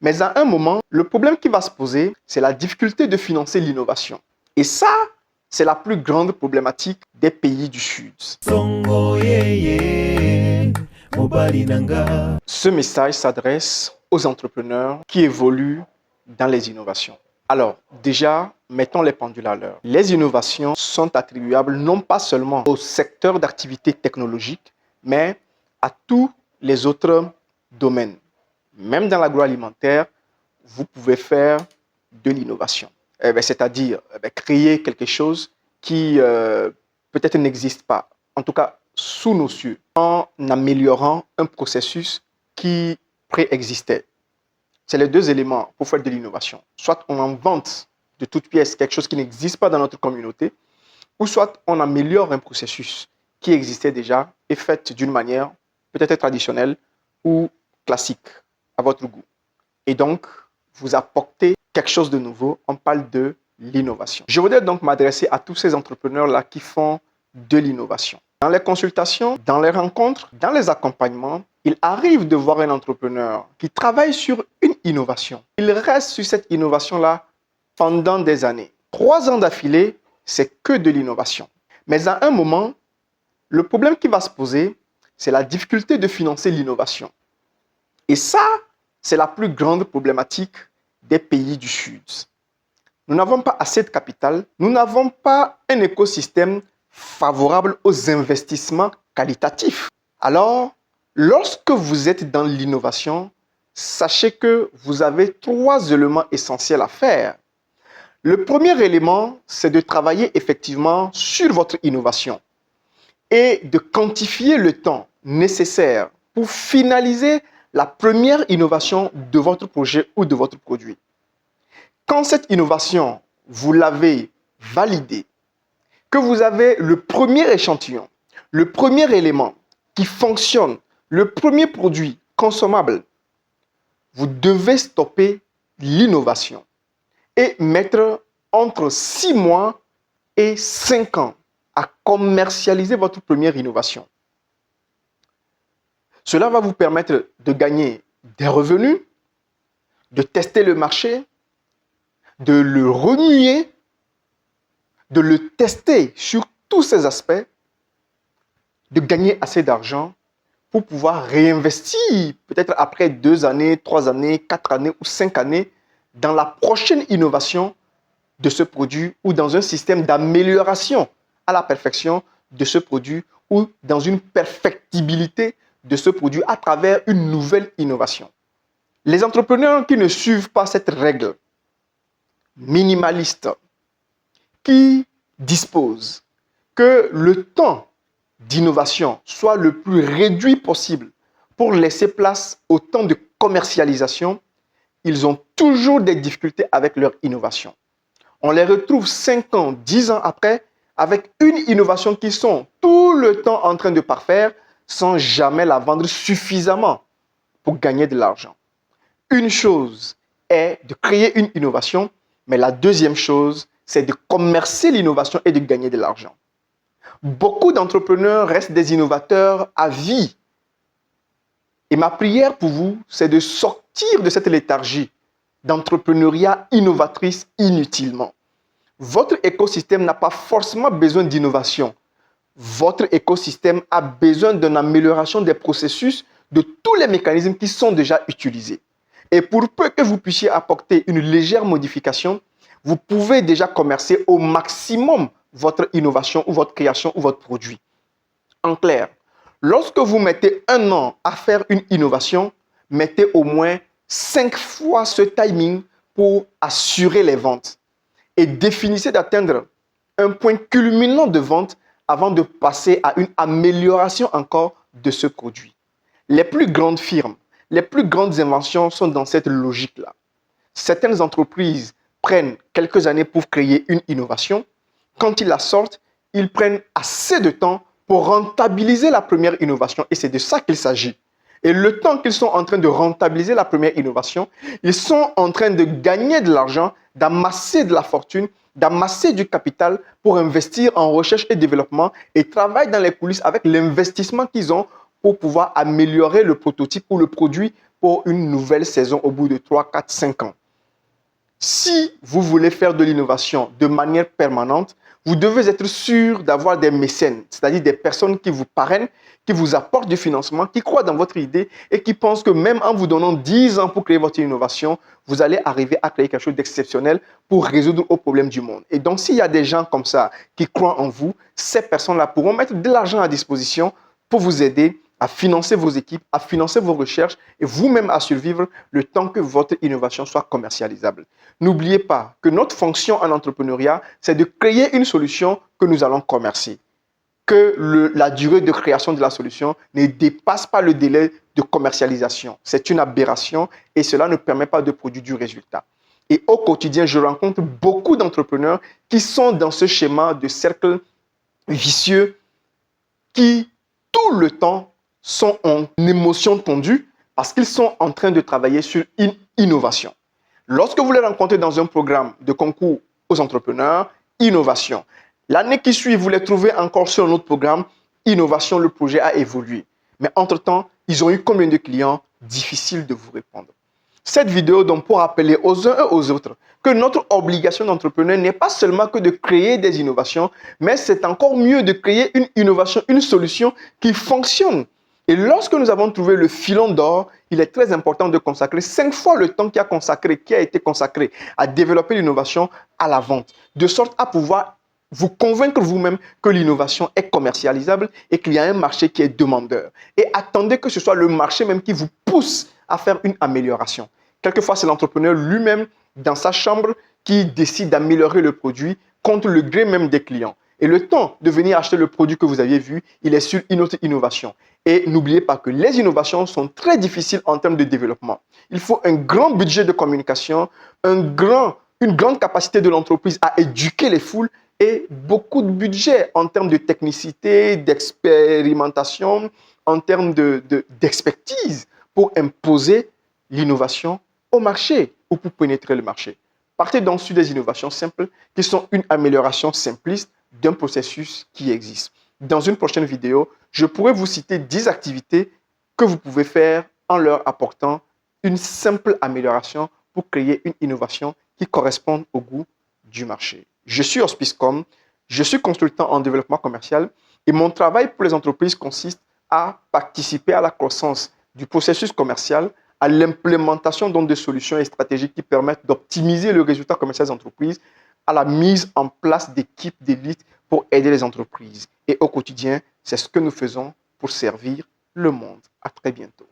Mais à un moment, le problème qui va se poser, c'est la difficulté de financer l'innovation. Et ça, c'est la plus grande problématique des pays du Sud. Ce message s'adresse aux entrepreneurs qui évoluent dans les innovations. Alors, déjà, mettons les pendules à l'heure. Les innovations sont attribuables non pas seulement au secteur d'activité technologique, mais à tous les autres domaines. Même dans l'agroalimentaire, vous pouvez faire de l'innovation. C'est-à-dire créer quelque chose qui peut-être n'existe pas, en tout cas sous nos cieux, en améliorant un processus qui préexistait. C'est les deux éléments pour faire de l'innovation. Soit on invente de toutes pièces quelque chose qui n'existe pas dans notre communauté, ou soit on améliore un processus qui existait déjà et fait d'une manière peut-être traditionnelle ou classique à votre goût. Et donc, vous apportez quelque chose de nouveau. On parle de l'innovation. Je voudrais donc m'adresser à tous ces entrepreneurs-là qui font de l'innovation. Dans les consultations, dans les rencontres, dans les accompagnements, il arrive de voir un entrepreneur qui travaille sur une innovation. Il reste sur cette innovation-là pendant des années. 3 ans d'affilée, c'est que de l'innovation. Mais à un moment, le problème qui va se poser, c'est la difficulté de financer l'innovation. Et ça, c'est la plus grande problématique des pays du Sud. Nous n'avons pas assez de capital, nous n'avons pas un écosystème favorable aux investissements qualitatifs. Alors, lorsque vous êtes dans l'innovation, sachez que vous avez 3 éléments essentiels à faire. Le premier élément, c'est de travailler effectivement sur votre innovation et de quantifier le temps nécessaire pour finaliser la première innovation de votre projet ou de votre produit. Quand cette innovation, vous l'avez validée, que vous avez le premier échantillon, le premier élément qui fonctionne, le premier produit consommable, vous devez stopper l'innovation et mettre entre 6 mois et 5 ans à commercialiser votre première innovation. Cela va vous permettre de gagner des revenus, de tester le marché, de le remuer, de le tester sur tous ses aspects, de gagner assez d'argent pour pouvoir réinvestir peut-être après 2 années, 3 années, 4 années ou 5 années dans la prochaine innovation de ce produit ou dans un système d'amélioration à la perfection de ce produit ou dans une perfectibilité de ce produit à travers une nouvelle innovation. Les entrepreneurs qui ne suivent pas cette règle minimaliste, qui disposent que le temps d'innovation soit le plus réduit possible pour laisser place au temps de commercialisation, ils ont toujours des difficultés avec leur innovation. On les retrouve 5 ans, 10 ans après avec une innovation qu'ils sont tout le temps en train de parfaire sans jamais la vendre suffisamment pour gagner de l'argent. Une chose est de créer une innovation, mais la deuxième chose, c'est de commercer l'innovation et de gagner de l'argent. Beaucoup d'entrepreneurs restent des innovateurs à vie. Et ma prière pour vous, c'est de sortir de cette léthargie d'entrepreneuriat innovatrice inutilement. Votre écosystème n'a pas forcément besoin d'innovation. Votre écosystème a besoin d'une amélioration des processus de tous les mécanismes qui sont déjà utilisés. Et pour peu que vous puissiez apporter une légère modification, vous pouvez déjà commercer au maximum votre innovation ou votre création ou votre produit. En clair, lorsque vous mettez 1 an à faire une innovation, mettez au moins 5 fois ce timing pour assurer les ventes. Et définissez d'atteindre un point culminant de vente avant de passer à une amélioration encore de ce produit. Les plus grandes firmes, les plus grandes inventions sont dans cette logique-là. Certaines entreprises prennent quelques années pour créer une innovation. Quand ils la sortent, ils prennent assez de temps pour rentabiliser la première innovation. Et c'est de ça qu'il s'agit. Et le temps qu'ils sont en train de rentabiliser la première innovation, ils sont en train de gagner de l'argent, d'amasser de la fortune, d'amasser du capital pour investir en recherche et développement et travaillent dans les coulisses avec l'investissement qu'ils ont pour pouvoir améliorer le prototype ou le produit pour une nouvelle saison au bout de 3, 4, 5 ans. Si vous voulez faire de l'innovation de manière permanente, vous devez être sûr d'avoir des mécènes, c'est-à-dire des personnes qui vous parrainent, qui vous apportent du financement, qui croient dans votre idée et qui pensent que même en vous donnant 10 ans pour créer votre innovation, vous allez arriver à créer quelque chose d'exceptionnel pour résoudre aux problèmes du monde. Et donc, s'il y a des gens comme ça qui croient en vous, ces personnes-là pourront mettre de l'argent à disposition pour vous aider à financer vos équipes, à financer vos recherches et vous-même à survivre le temps que votre innovation soit commercialisable. N'oubliez pas que notre fonction en entrepreneuriat, c'est de créer une solution que nous allons commercer. Que la durée de création de la solution ne dépasse pas le délai de commercialisation. C'est une aberration et cela ne permet pas de produire du résultat. Et au quotidien, je rencontre beaucoup d'entrepreneurs qui sont dans ce schéma de cercle vicieux qui, tout le temps, sont en émotion tendue parce qu'ils sont en train de travailler sur une innovation. Lorsque vous les rencontrez dans un programme de concours aux entrepreneurs, innovation. L'année qui suit, vous les trouvez encore sur un autre programme, innovation, le projet a évolué. Mais entre-temps, ils ont eu combien de clients? Difficile de vous répondre. Cette vidéo donc pour rappeler aux uns et aux autres que notre obligation d'entrepreneur n'est pas seulement que de créer des innovations, mais c'est encore mieux de créer une innovation, une solution qui fonctionne. Et lorsque nous avons trouvé le filon d'or, il est très important de consacrer 5 fois le temps qui a été consacré à développer l'innovation à la vente, de sorte à pouvoir vous convaincre vous-même que l'innovation est commercialisable et qu'il y a un marché qui est demandeur. Et attendez que ce soit le marché même qui vous pousse à faire une amélioration. Quelquefois, c'est l'entrepreneur lui-même dans sa chambre qui décide d'améliorer le produit contre le gré même des clients. Et le temps de venir acheter le produit que vous aviez vu, il est sur une autre innovation. Et n'oubliez pas que les innovations sont très difficiles en termes de développement. Il faut un grand budget de communication, une grande capacité de l'entreprise à éduquer les foules et beaucoup de budget en termes de technicité, d'expérimentation, en termes d'expertise pour imposer l'innovation au marché ou pour pénétrer le marché. Partez donc sur des innovations simples qui sont une amélioration simpliste d'un processus qui existe. Dans une prochaine vidéo, je pourrai vous citer 10 activités que vous pouvez faire en leur apportant une simple amélioration pour créer une innovation qui corresponde au goût du marché. Je suis Hospicecom, je suis consultant en développement commercial et mon travail pour les entreprises consiste à participer à la croissance du processus commercial, à l'implémentation de solutions et stratégies qui permettent d'optimiser le résultat commercial des entreprises, à la mise en place d'équipes d'élite pour aider les entreprises. Et au quotidien, c'est ce que nous faisons pour servir le monde. À très bientôt.